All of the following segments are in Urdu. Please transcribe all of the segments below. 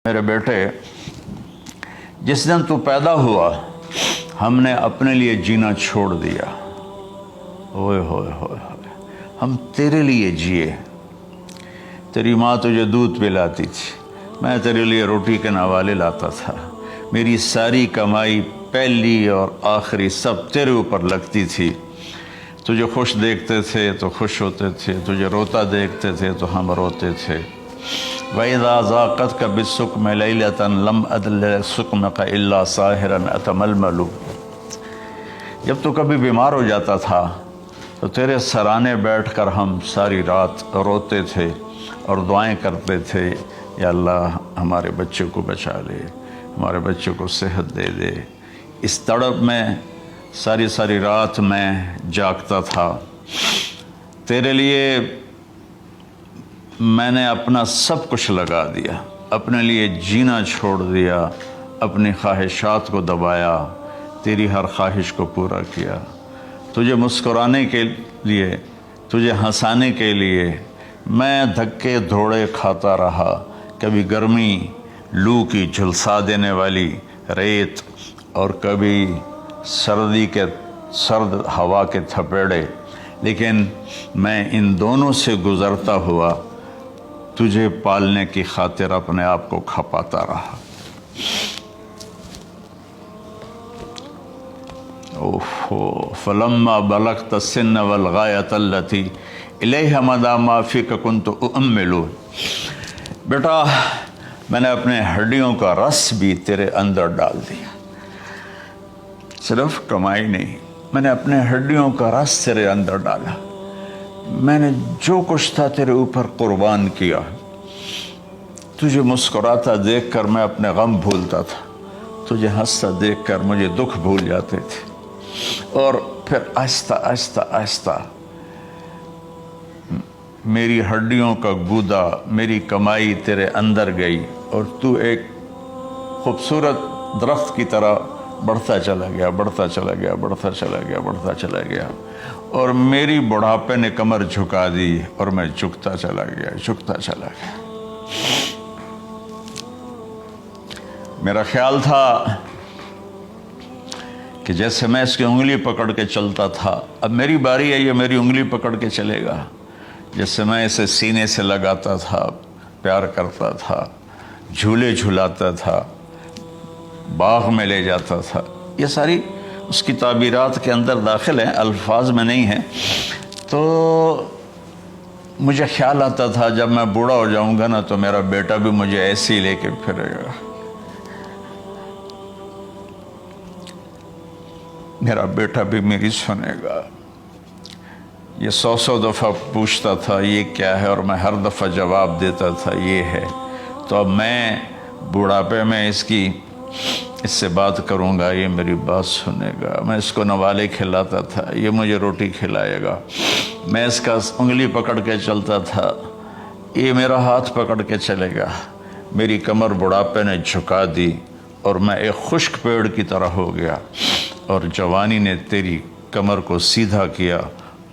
میرے بیٹے، جس دن تو پیدا ہوا ہم نے اپنے لیے جینا چھوڑ دیا۔ ہوئے ہوئے ہوئے ہوئے، ہم تیرے لیے جیے۔ تیری ماں تجھے دودھ پلاتی تھی، میں تیرے لیے روٹی کے نوالے لاتا تھا۔ میری ساری کمائی پہلی اور آخری سب تیرے اوپر لگتی تھی۔ تجھے خوش دیکھتے تھے تو خوش ہوتے تھے، تجھے روتا دیکھتے تھے تو ہم روتے تھے۔ وَإِذَا ذَاقَتْكَ بِالسُّقْمِ لَيْلَةً لَمْ أَدْلِ سُقْمَكَ إِلَّا سَاهِرًا أَتَمَلْمَلُ۔ جب تو کبھی بیمار ہو جاتا تھا تو تیرے سرانے بیٹھ کر ہم ساری رات روتے تھے اور دعائیں کرتے تھے، یا اللہ ہمارے بچے کو بچا لے، ہمارے بچے کو صحت دے دے۔ اس تڑپ میں ساری رات میں جاگتا تھا۔ تیرے لیے میں نے اپنا سب کچھ لگا دیا، اپنے لیے جینا چھوڑ دیا، اپنی خواہشات کو دبایا، تیری ہر خواہش کو پورا کیا۔ تجھے مسکرانے کے لیے، تجھے ہنسانے کے لیے میں دھکے دھوڑے کھاتا رہا، کبھی گرمی لو کی جھلسا دینے والی ریت اور کبھی سردی کے سرد ہوا کے تھپیڑے، لیکن میں ان دونوں سے گزرتا ہوا تجھے پالنے کی خاطر اپنے آپ کو کھپاتا رہا۔ فلما بلغت السن والغایۃ التی الیہ مدی ما فیک کنت اؤمل۔ بیٹا، میں نے اپنے ہڈیوں کا رس بھی تیرے اندر ڈال دیا۔ صرف کمائی نہیں، میں نے اپنے ہڈیوں کا رس تیرے اندر ڈالا۔ میں نے جو کچھ تھا تیرے اوپر قربان کیا۔ تجھے مسکراتا دیکھ کر میں اپنے غم بھولتا تھا، تجھے ہنستا دیکھ کر مجھے دکھ بھول جاتے تھے، اور پھر آہستہ آہستہ آہستہ میری ہڈیوں کا گودا، میری کمائی تیرے اندر گئی، اور تو ایک خوبصورت درخت کی طرح بڑھتا چلا گیا، بڑھتا چلا گیا، بڑھتا چلا گیا، بڑھتا چلا گیا، اور میری بڑھاپے نے کمر جھکا دی اور میں جھکتا چلا گیا، جھکتا چلا گیا۔ میرا خیال تھا کہ جیسے میں اس کی انگلی پکڑ کے چلتا تھا، اب میری باری ہے، یہ میری انگلی پکڑ کے چلے گا۔ جیسے میں اسے سینے سے لگاتا تھا، پیار کرتا تھا، جھولے جھلاتا تھا، باغ میں لے جاتا تھا، یہ ساری اس کی تعبیرات کے اندر داخل ہیں، الفاظ میں نہیں ہیں۔ تو مجھے خیال آتا تھا جب میں بوڑھا ہو جاؤں گا نا تو میرا بیٹا بھی مجھے ایسے ہی لے کے پھرے گا، میرا بیٹا بھی میری سنے گا۔ یہ 100 دفعہ پوچھتا تھا یہ کیا ہے، اور میں ہر دفعہ جواب دیتا تھا یہ ہے۔ تو اب میں بوڑھاپے میں اس سے بات کروں گا، یہ میری بات سنے گا۔ میں اس کو نوالے کھلاتا تھا، یہ مجھے روٹی کھلائے گا۔ میں اس کا انگلی پکڑ کے چلتا تھا، یہ میرا ہاتھ پکڑ کے چلے گا۔ میری کمر بڑھاپے نے جھکا دی اور میں ایک خشک پیڑ کی طرح ہو گیا، اور جوانی نے تیری کمر کو سیدھا کیا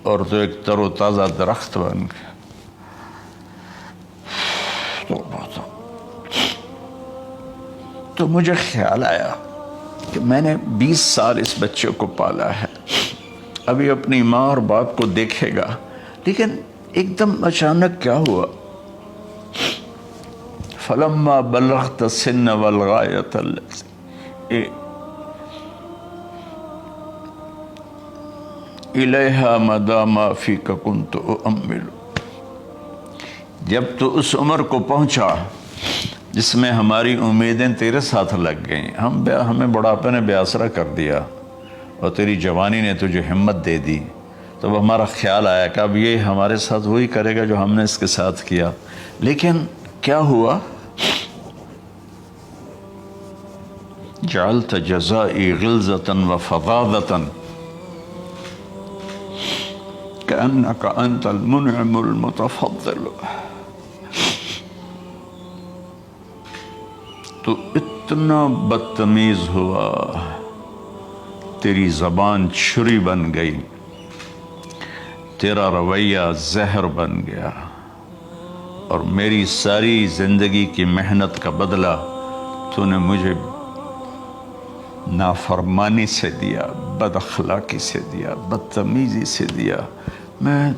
اور تو ایک تر و تازہ درخت بن گیا۔ تو مجھے خیال آیا کہ میں نے 20 سال اس بچے کو پالا ہے، ابھی اپنی ماں اور باپ کو دیکھے گا، لیکن ایک دم اچانک کیا ہوا؟ فلما بلغت السن والغایۃ التی الیہا مدی ما فیک کنت اؤمل۔ جب تو اس عمر کو پہنچا جس میں ہماری امیدیں تیرے ساتھ لگ گئیں، ہمیں بڑھاپے نے بے آسرا کر دیا، اور تیری جوانی نے تجھے ہمت دے دی، تو ہمارا خیال آیا کہ اب یہ ہمارے ساتھ وہی کرے گا جو ہم نے اس کے ساتھ کیا۔ لیکن کیا ہوا؟ جعلت جزائی غلظۃ وفظاظۃ کأنک انت المنعم المتفضل۔ تو اتنا بدتمیز ہوا، تیری زبان چھری بن گئی، تیرا رویہ زہر بن گیا، اور میری ساری زندگی کی محنت کا بدلہ تو نے مجھے نافرمانی سے دیا، بد اخلاقی سے دیا، بدتمیزی سے دیا۔ میں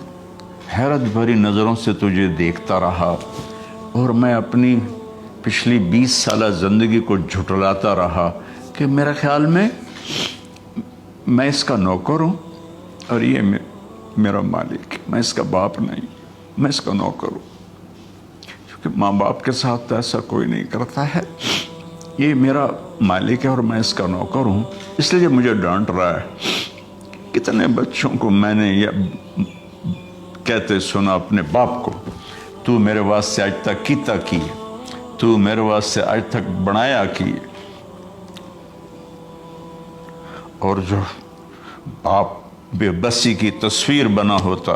حیرت بھری نظروں سے تجھے دیکھتا رہا اور میں اپنی پچھلی 20 سالہ زندگی کو جھٹلاتا رہا کہ میرے خیال میں اس کا نوکر ہوں اور یہ میرا مالک، میں اس کا باپ نہیں، میں اس کا نوکر ہوں، کیونکہ ماں باپ کے ساتھ ایسا کوئی نہیں کرتا ہے، یہ میرا مالک ہے اور میں اس کا نوکر ہوں، اس لیے مجھے ڈانٹ رہا ہے۔ کتنے بچوں کو میں نے یہ کہتے سنا اپنے باپ کو، تو میرے واسطے آج تک کیتا کی، تو میرے واسطے آج تک بنایا کی، اور جو باپ بے بسی کی تصویر بنا ہوتا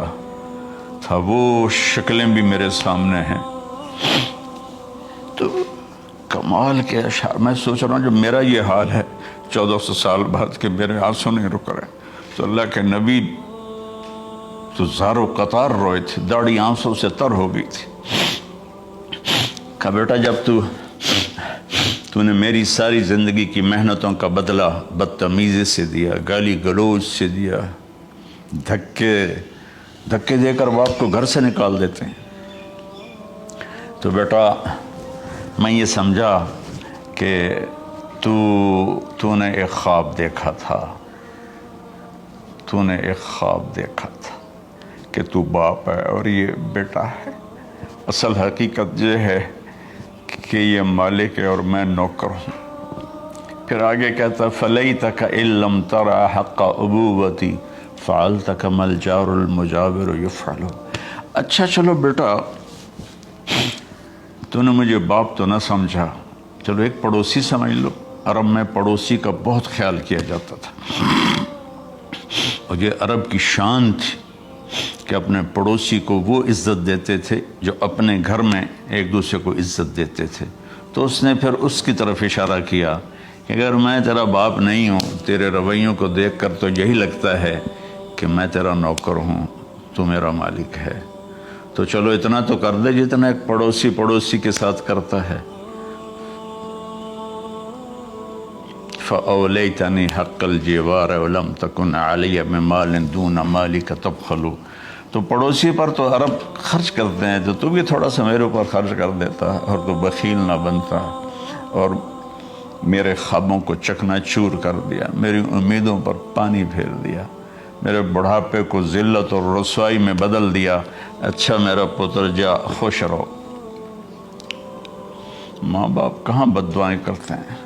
تھا وہ شکلیں بھی میرے سامنے ہیں۔ تو کمال کے اشعار، میں سوچ رہا ہوں جو میرا یہ حال ہے 1400 سال بعد کہ میرے آنسو نہیں رک رہے، تو اللہ کے نبی تو زارو قطار روئے تھے، داڑھی آنسوں سے تر ہو گئی تھی۔ کہا بیٹا جب تو نے میری ساری زندگی کی محنتوں کا بدلہ بدتمیزی سے دیا، گالی گلوچ سے دیا، دھکے دے کر باپ کو گھر سے نکال دیتے ہیں، تو بیٹا میں یہ سمجھا کہ تو نے ایک خواب دیکھا تھا، تو نے ایک خواب دیکھا تھا کہ تو باپ ہے اور یہ بیٹا ہے۔ اصل حقیقت یہ ہے کہ یہ مالک ہے اور میں نوکر ہوں۔ پھر آگے کہتا فَلَيْتَكَ إِن لَمْ تَرَ حَقَّ أُبُوَّتِي فَعَلْتَ كَمَا الْجَارُ الْمُجَاوِرُ يَفْعَلُ۔ اچھا چلو بیٹا تو نے مجھے باپ تو نہ سمجھا، چلو ایک پڑوسی سمجھ لو۔ عرب میں پڑوسی کا بہت خیال کیا جاتا تھا، اور یہ عرب کی شان تھی کہ اپنے پڑوسی کو وہ عزت دیتے تھے جو اپنے گھر میں ایک دوسرے کو عزت دیتے تھے۔ تو اس نے پھر اس کی طرف اشارہ کیا کہ اگر میں تیرا باپ نہیں ہوں، تیرے رویوں کو دیکھ کر تو یہی لگتا ہے کہ میں تیرا نوکر ہوں، تو میرا مالک ہے، تو چلو اتنا تو کر دے جتنا ایک پڑوسی کے ساتھ کرتا ہے۔ فَأَوْلَيْتَنِي حَقَّ الْجِوَارِ وَلَمْ تَكُنْ عَلَيَّ بِمَالٍ دُونَ مَالِكَ تَبْخَلُ۔ تو پڑوسی پر تو عرب خرچ کرتے ہیں، تو بھی تھوڑا سا میرے اوپر خرچ کر دیتا اور تو بخیل نہ بنتا، اور میرے خوابوں کو چکنا چور کر دیا، میری امیدوں پر پانی پھیر دیا، میرے بڑھاپے کو ذلت اور رسوائی میں بدل دیا۔ اچھا میرا پتر جا خوش رہو۔ ماں باپ کہاں بد دعائیں کرتے ہیں؟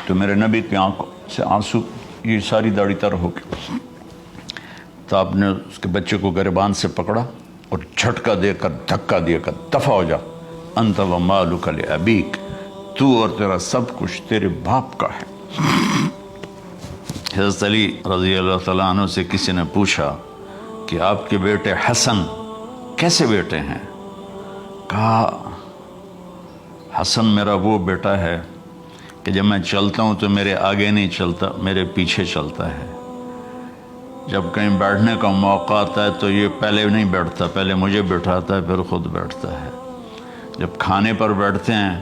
تو میرے نبی کی آنکھوں سے آنسو، یہ ساری داڑھی تر ہو گئی، تو آپ نے اس کے بچے کو گریبان سے پکڑا اور جھٹکا دے کر دھکا دے کر دفع ہو جا، انت و مالک لابیک، تو اور تیرا سب کچھ تیرے باپ کا ہے۔ حضرت علی رضی اللہ تعالیٰ عنہ سے کسی نے پوچھا کہ آپ کے بیٹے حسن کیسے بیٹے ہیں؟ کہا حسن میرا وہ بیٹا ہے کہ جب میں چلتا ہوں تو میرے آگے نہیں چلتا، میرے پیچھے چلتا ہے۔ جب کہیں بیٹھنے کا موقع آتا ہے تو یہ پہلے نہیں بیٹھتا، پہلے مجھے بٹھاتا ہے پھر خود بیٹھتا ہے۔ جب کھانے پر بیٹھتے ہیں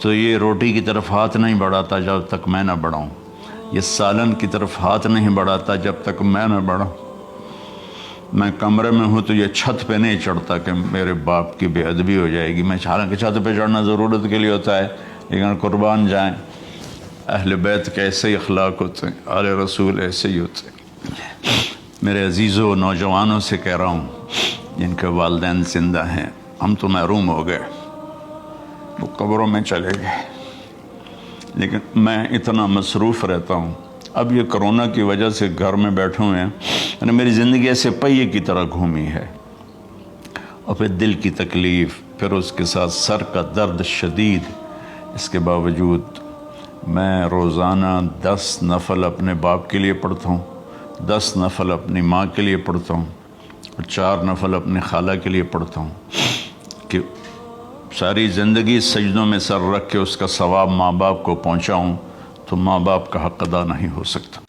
تو یہ روٹی کی طرف ہاتھ نہیں بڑھاتا جب تک میں نہ بڑھاؤں، یہ سالن کی طرف ہاتھ نہیں بڑھاتا جب تک میں نہ بڑھاؤں۔ میں کمرے میں ہوں تو یہ چھت پہ نہیں چڑھتا کہ میرے باپ کی بے ادبی ہو جائے گی۔ میں حالانکہ چھت پہ چڑھنا ضرورت کے لیے ہوتا ہے، لیکن قربان جائیں اہل بیت کے ایسے ہی اخلاق ہوتے ہیں، آل رسول ایسے ہی ہوتے ہیں۔ میرے عزیزوں نوجوانوں سے کہہ رہا ہوں جن کے والدین زندہ ہیں، ہم تو محروم ہو گئے، وہ قبروں میں چلے گئے، لیکن میں اتنا مصروف رہتا ہوں۔ اب یہ کرونا کی وجہ سے گھر میں بیٹھے ہوئے ہیں، یعنی میری زندگی ایسے پہیے کی طرح گھومی ہے، اور پھر دل کی تکلیف، پھر اس کے ساتھ سر کا درد شدید۔ اس کے باوجود میں روزانہ 10 نفل اپنے باپ کے لیے پڑھتا ہوں، 10 نفل اپنی ماں کے لیے پڑھتا ہوں، اور 4 نفل اپنی خالہ کے لیے پڑھتا ہوں، کہ ساری زندگی سجدوں میں سر رکھ کے اس کا ثواب ماں باپ کو پہنچاؤں، تو ماں باپ کا حق ادا نہیں ہو سکتا۔